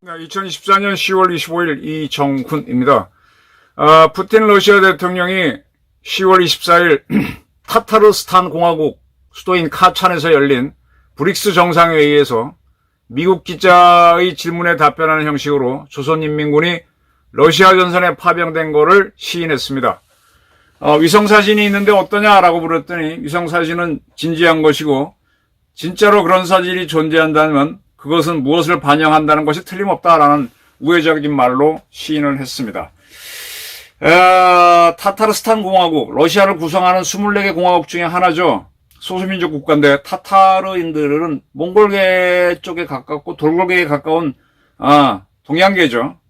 2024년 10월 25일 이정훈입니다. 푸틴 러시아 대통령이 10월 24일 타타르스탄 공화국 수도인 카찬에서 열린 브릭스 정상회의에서 미국 기자의 질문에 답변하는 형식으로 조선인민군이 러시아 전선에 파병된 것을 시인했습니다. 위성사진이 있는데 어떠냐라고 물었더니 위성사진은 진지한 것이고 진짜로 그런 사진이 존재한다면 그것은 무엇을 반영한다는 것이 틀림없다라는 우회적인 말로 시인을 했습니다. 타타르스탄 공화국, 러시아를 구성하는 24개 공화국 중에 하나죠. 소수민족 국가인데 타타르인들은 몽골계 쪽에 가깝고 돌골계에 가까운 동양계죠.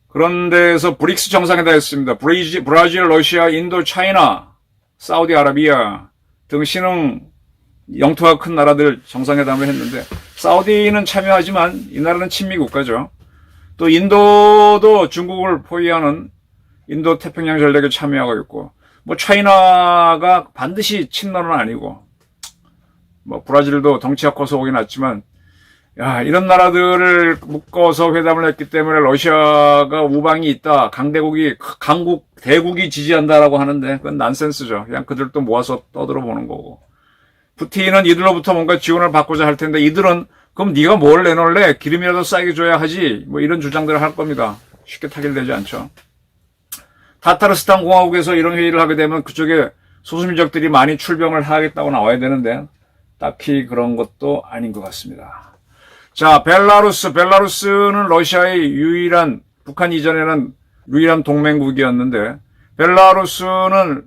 그런 데서 브릭스 정상회담 했습니다. 브라질, 러시아, 인도, 차이나, 사우디아라비아 등 신흥 영토가 큰 나라들 정상회담을 했는데 사우디는 참여하지만 이 나라는 친미 국가죠. 또 인도도 중국을 포위하는 인도 태평양 전략에 참여하고 있고 차이나가 반드시 친러는 아니고 브라질도 덩치가 커서 오긴 왔지만 이런 나라들을 묶어서 회담을 했기 때문에 러시아가 우방이 있다. 대국이 지지한다라고 하는데 그건 난센스죠. 그냥 그들도 모아서 떠들어 보는 거고. 푸틴은 이들로부터 뭔가 지원을 받고자 할 텐데 이들은 그럼 네가 뭘 내놓을래? 기름이라도 싸게 줘야 하지. 이런 주장들을 할 겁니다. 쉽게 타결되지 않죠. 타타르스탄 공화국에서 이런 회의를 하게 되면 그쪽에 소수민족들이 많이 출병을 하겠다고 나와야 되는데 딱히 그런 것도 아닌 것 같습니다. 자, 벨라루스는 러시아의 북한 이전에는 유일한 동맹국이었는데 벨라루스는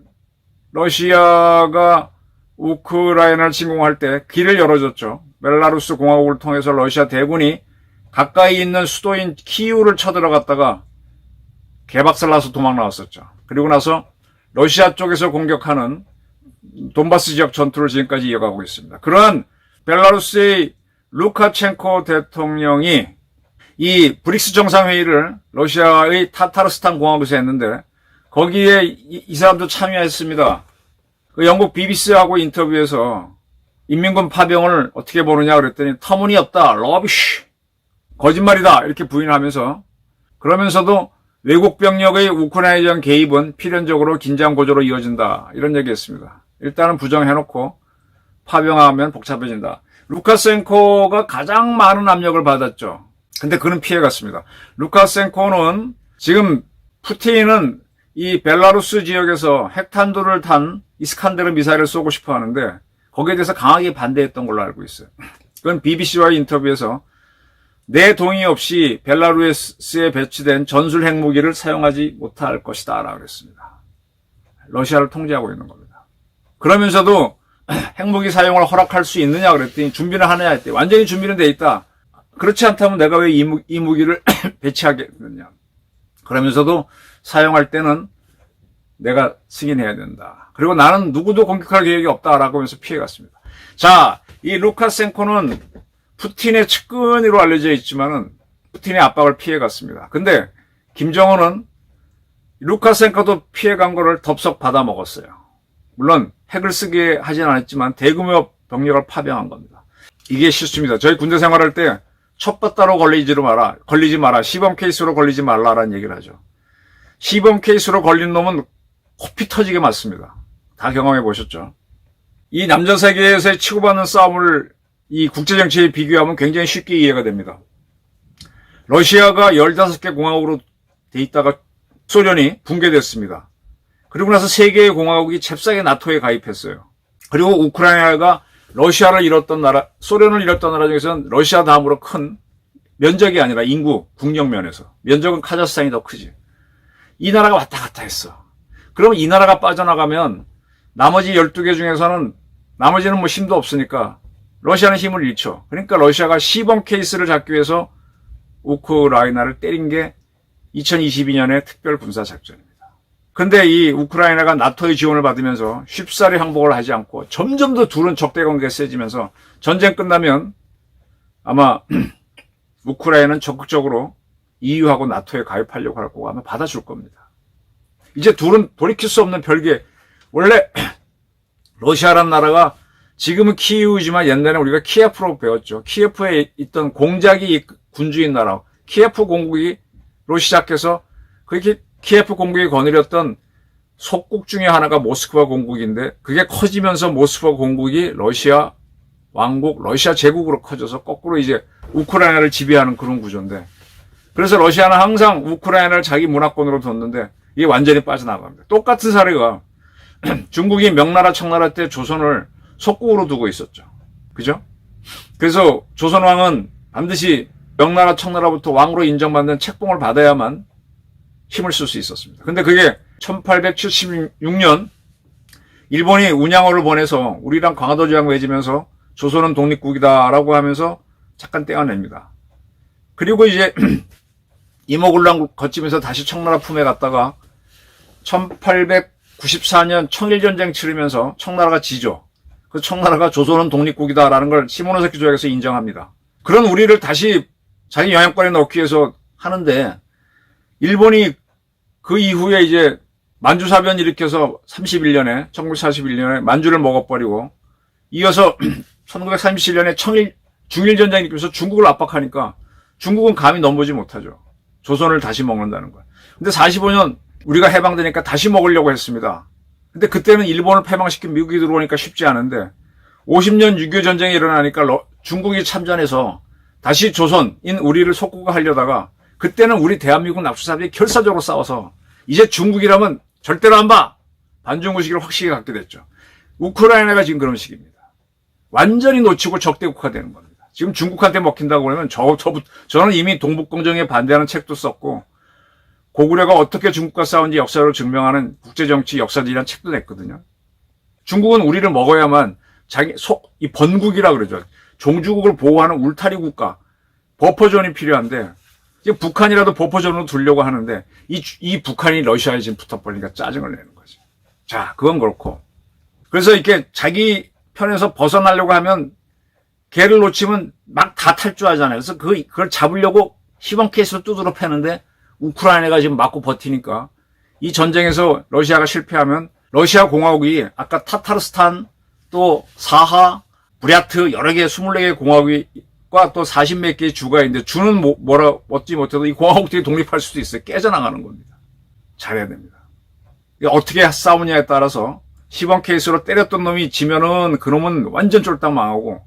러시아가 우크라이나를 침공할 때 길을 열어줬죠. 벨라루스 공화국을 통해서 러시아 대군이 가까이 있는 수도인 키이우를 쳐들어갔다가 개박살나서 도망 나왔었죠. 그리고 나서 러시아 쪽에서 공격하는 돈바스 지역 전투를 지금까지 이어가고 있습니다. 그런 벨라루스의 루카첸코 대통령이 이 브릭스 정상회의를 러시아의 타타르스탄 공화국에서 했는데 거기에 이 사람도 참여했습니다. 그 영국 BBC하고 인터뷰에서 인민군 파병을 어떻게 보느냐 그랬더니 터무니없다, 러비쉬, 거짓말이다 이렇게 부인하면서 그러면서도 외국 병력의 우크라이나전 개입은 필연적으로 긴장 고조로 이어진다 이런 얘기했습니다. 일단은 부정해놓고 파병하면 복잡해진다. 루카센코가 가장 많은 압력을 받았죠. 근데 그는 피해갔습니다. 루카센코는 지금 푸틴은 이 벨라루스 지역에서 핵탄두를 탄 이스칸데르 미사일을 쏘고 싶어 하는데 거기에 대해서 강하게 반대했던 걸로 알고 있어요. 그건 BBC와의 인터뷰에서 내 동의 없이 벨라루스에 배치된 전술 핵무기를 사용하지 못할 것이다 라고 했습니다. 러시아를 통제하고 있는 겁니다. 그러면서도 핵무기 사용을 허락할 수 있느냐 그랬더니 준비는 하느냐 했더니 완전히 준비는 돼 있다. 그렇지 않다면 내가 왜 이 무기를 배치하겠느냐. 그러면서도 사용할 때는 내가 승인해야 된다. 그리고 나는 누구도 공격할 계획이 없다라고 하면서 피해갔습니다. 자, 이 루카센코는 푸틴의 측근으로 알려져 있지만은 푸틴의 압박을 피해갔습니다. 근데 김정은은 루카센코도 피해간 거를 덥석 받아 먹었어요. 물론 핵을 쓰게 하진 않았지만 대규모 병력을 파병한 겁니다. 이게 실수입니다. 저희 군대 생활할 때 첩보따로 걸리지 마라. 시범 케이스로 걸리지 말라라는 얘기를 하죠. 시범 케이스로 걸린 놈은 코피 터지게 맞습니다. 다 경험해 보셨죠. 이 남전 세계에서의 치고받는 싸움을 이 국제정치에 비교하면 굉장히 쉽게 이해가 됩니다. 러시아가 15개 공화국으로 돼 있다가 소련이 붕괴됐습니다. 그리고 나서 3개의 공화국이 잽싸게 나토에 가입했어요. 그리고 우크라이나가 러시아를 잃었던 나라, 소련을 잃었던 나라 중에서는 러시아 다음으로 큰 면적이 아니라 인구, 국력 면에서. 면적은 카자흐스탄이 더 크지. 이 나라가 왔다 갔다 했어. 그러면 이 나라가 빠져나가면 나머지 12개 중에서는 나머지는 힘도 없으니까 러시아는 힘을 잃죠. 그러니까 러시아가 시범 케이스를 잡기 위해서 우크라이나를 때린 게 2022년의 특별 군사작전입니다. 근데 이 우크라이나가 나토의 지원을 받으면서 쉽사리 항복을 하지 않고 점점 더 둘은 적대 관계가 세지면서 전쟁 끝나면 아마 우크라이나는 적극적으로 EU하고 나토에 가입하려고 할 거고 아마 받아줄 겁니다. 이제 둘은 돌이킬 수 없는 별개. 원래 러시아란 나라가 지금은 키이우지만 옛날에 우리가 키예프로 배웠죠. 키예프에 있던 공작이 군주인 나라. 키예프 공국으로 시작해서 그렇게 키예프 공국이 거느렸던 속국 중에 하나가 모스크바 공국인데 그게 커지면서 모스크바 공국이 러시아 왕국, 러시아 제국으로 커져서 거꾸로 이제 우크라이나를 지배하는 그런 구조인데 그래서 러시아는 항상 우크라이나를 자기 문화권으로 뒀는데 이게 완전히 빠져나갑니다. 똑같은 사례가 중국이 명나라 청나라 때 조선을 속국으로 두고 있었죠. 그죠? 그래서 조선왕은 반드시 명나라 청나라부터 왕으로 인정받는 책봉을 받아야만 힘을 쓸 수 있었습니다. 근데 그게 1876년 일본이 운양호를 보내서 우리랑 강화도 조약 맺으면서 조선은 독립국이다라고 하면서 잠깐 떼어냅니다. 그리고 이제 이모군란 거치면서 다시 청나라 품에 갔다가 1894년 청일전쟁 치르면서 청나라가 지죠. 그 청나라가 조선은 독립국이다라는 걸 시모노세키 조약에서 인정합니다. 그런 우리를 다시 자기 영향권에 넣기 위해서 하는데 일본이 그 이후에 이제 만주사변 일으켜서 31년에 1941년에 만주를 먹어버리고 이어서 1937년에 중일전쟁이 일으키면서 중국을 압박하니까 중국은 감히 넘보지 못하죠. 조선을 다시 먹는다는 거예요. 근데 45년 우리가 해방되니까 다시 먹으려고 했습니다. 근데 그때는 일본을 패망시킨 미국이 들어오니까 쉽지 않은데 50년 6.25 전쟁이 일어나니까 중국이 참전해서 다시 조선인 우리를 속국하려다가 그때는 우리 대한민국 납치사들이 결사적으로 싸워서 이제 중국이라면 절대로 안 봐! 반중구식을 확실히 갖게 됐죠. 우크라이나가 지금 그런 식입니다. 완전히 놓치고 적대국화되는 겁니다. 지금 중국한테 먹힌다고 그러면 저는 이미 동북공정에 반대하는 책도 썼고 고구려가 어떻게 중국과 싸운지 역사로 증명하는 국제정치 역사들이라는 책도 냈거든요. 중국은 우리를 먹어야만 이 번국이라 그러죠. 종주국을 보호하는 울타리 국가, 버퍼존이 필요한데 이제 북한이라도 버퍼존으로 두려고 하는데 이 북한이 러시아에 지금 붙어버리니까 짜증을 내는 거죠. 자, 그건 그렇고. 그래서 이렇게 자기 편에서 벗어나려고 하면 개를 놓치면 막 다 탈주하잖아요. 그래서 그걸 잡으려고 시범 케이스로 두드러 패는데 우크라이나가 지금 맞고 버티니까 이 전쟁에서 러시아가 실패하면 러시아 공화국이 아까 타타르스탄 또 사하, 부랴트 여러 개 24개 공화국과 또 40몇 개의 주가 있는데 주는 뭐라 얻지 못해도 이 공화국들이 독립할 수도 있어요. 깨져나가는 겁니다. 잘해야 됩니다. 어떻게 싸우냐에 따라서 시범 케이스로 때렸던 놈이 지면은 그놈은 완전 쫄딱 망하고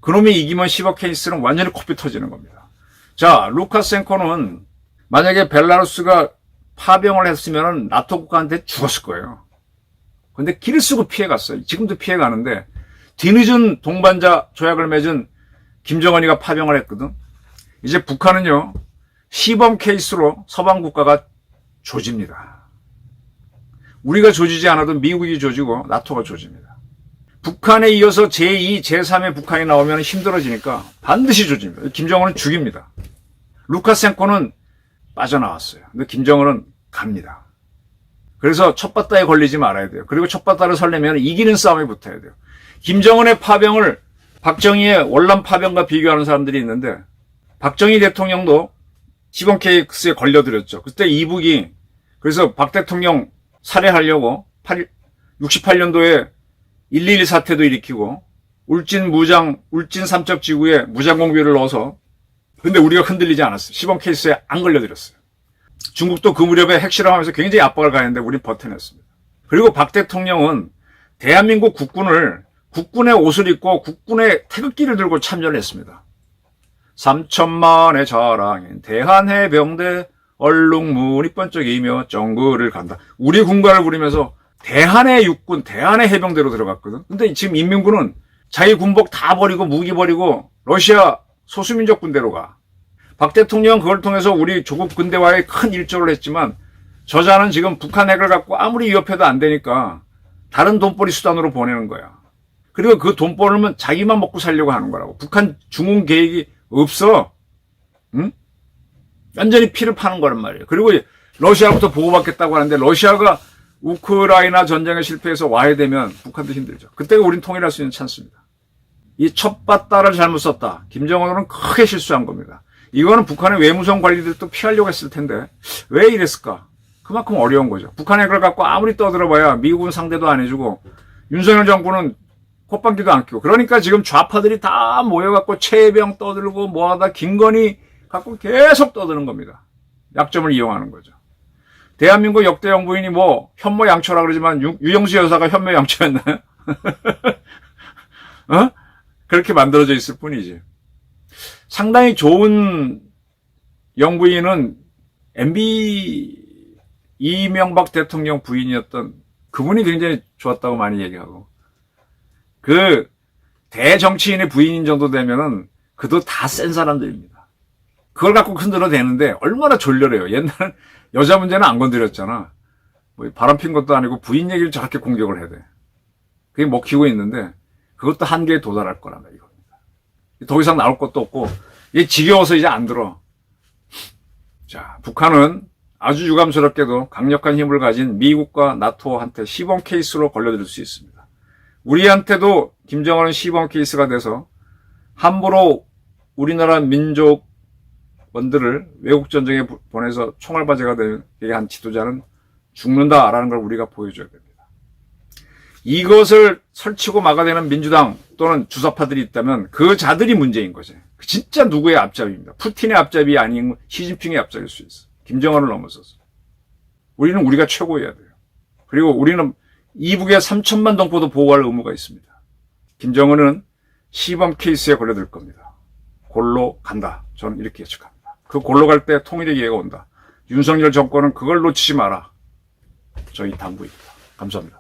그놈이 이기면 시범 케이스는 완전히 코피 터지는 겁니다. 자, 루카센코는 만약에 벨라루스가 파병을 했으면 나토 국가한테 죽었을 거예요. 근데 길을 쓰고 피해갔어요. 지금도 피해가는데 뒤늦은 동반자 조약을 맺은 김정은이가 파병을 했거든. 이제 북한은요. 시범 케이스로 서방 국가가 조집니다. 우리가 조지지 않아도 미국이 조지고 나토가 조집니다. 북한에 이어서 제2, 제3의 북한이 나오면 힘들어지니까 반드시 조집니다. 김정은은 죽입니다. 루카센코는 빠져나왔어요. 근데 김정은은 갑니다. 그래서 첫바다에 걸리지 말아야 돼요. 그리고 첫바다를 설려면 이기는 싸움에 붙어야 돼요. 김정은의 파병을 박정희의 월남 파병과 비교하는 사람들이 있는데 박정희 대통령도 시범 케이스에 걸려들었죠. 그때 이북이 그래서 박 대통령 살해하려고 68년도에 1.21 사태도 일으키고 울진 삼척지구에 무장공비를 넣어서 근데 우리가 흔들리지 않았어요. 시범 케이스에 안 걸려들었어요. 중국도 그 무렵에 핵실험하면서 굉장히 압박을 가했는데 우린 버텨냈습니다. 그리고 박 대통령은 대한민국 국군의 옷을 입고 국군의 태극기를 들고 참전했습니다. 3천만의 자랑인 대한해병대 얼룩무늬 번쩍이며 정글을 간다. 우리 군가를 부리면서 대한의 육군, 대한의 해병대로 들어갔거든. 근데 지금 인민군은 자기 군복 다 버리고 무기 버리고 러시아 소수민족 군대로 가. 박 대통령은 그걸 통해서 우리 조국 군대와의 큰 일조를 했지만 저자는 지금 북한 핵을 갖고 아무리 위협해도 안 되니까 다른 돈벌이 수단으로 보내는 거야. 그리고 그 돈 벌면 자기만 먹고 살려고 하는 거라고. 북한 중흥 계획이 없어. 응? 완전히 피를 파는 거란 말이에요. 그리고 러시아부터 보호받겠다고 하는데 러시아가 우크라이나 전쟁에 실패해서 와야 되면 북한도 힘들죠. 그때가 우린 통일할 수 있는 찬스입니다. 이 첫바다를 잘못 썼다. 김정은은 크게 실수한 겁니다. 이거는 북한의 외무성 관리들도 피하려고 했을 텐데 왜 이랬을까? 그만큼 어려운 거죠. 북한의 걸 갖고 아무리 떠들어봐야 미국은 상대도 안 해주고 윤석열 정부는 콧방귀도 안 뀌고, 그러니까 지금 좌파들이 다 모여갖고 최혜병 떠들고 뭐하다 김건희 갖고 계속 떠드는 겁니다. 약점을 이용하는 거죠. 대한민국 역대 영부인이 뭐 현모양처라 그러지만 유영수 여사가 현모양처였나요? 어? 그렇게 만들어져 있을 뿐이지. 상당히 좋은 영부인은 MB 이명박 대통령 부인이었던 그분이 굉장히 좋았다고 많이 얘기하고, 그 대정치인의 부인인 정도 되면은 그도 다 센 사람들입니다. 그걸 갖고 흔들어 대는데 얼마나 졸렬해요. 옛날엔 여자 문제는 안 건드렸잖아. 뭐 바람 핀 것도 아니고 부인 얘기를 저렇게 공격을 해야 돼. 그게 먹히고 있는데 그것도 한계에 도달할 거란 말이에요. 더 이상 나올 것도 없고 이게 지겨워서 이제 안 들어. 자, 북한은 아주 유감스럽게도 강력한 힘을 가진 미국과 나토한테 시범 케이스로 걸려들 수 있습니다. 우리한테도 김정은은 시범 케이스가 돼서 함부로 우리나라 민족원들을 외국전쟁에 보내서 총알바지가 되게 한 지도자는 죽는다라는 걸 우리가 보여줘야 됩니다. 이것을 설치고 막아내는 민주당 또는 주사파들이 있다면 그 자들이 문제인 거죠. 진짜 누구의 앞잡이입니다. 푸틴의 앞잡이 아닌 시진핑의 앞잡일 수 있어. 김정은을 넘어서서. 우리는 우리가 최고여야 돼요. 그리고 우리는 이북의 3천만 동포도 보호할 의무가 있습니다. 김정은은 시범 케이스에 걸려들 겁니다. 골로 간다. 저는 이렇게 예측합니다. 그 골로 갈 때 통일의 기회가 온다. 윤석열 정권은 그걸 놓치지 마라. 저희 당부입니다. 감사합니다.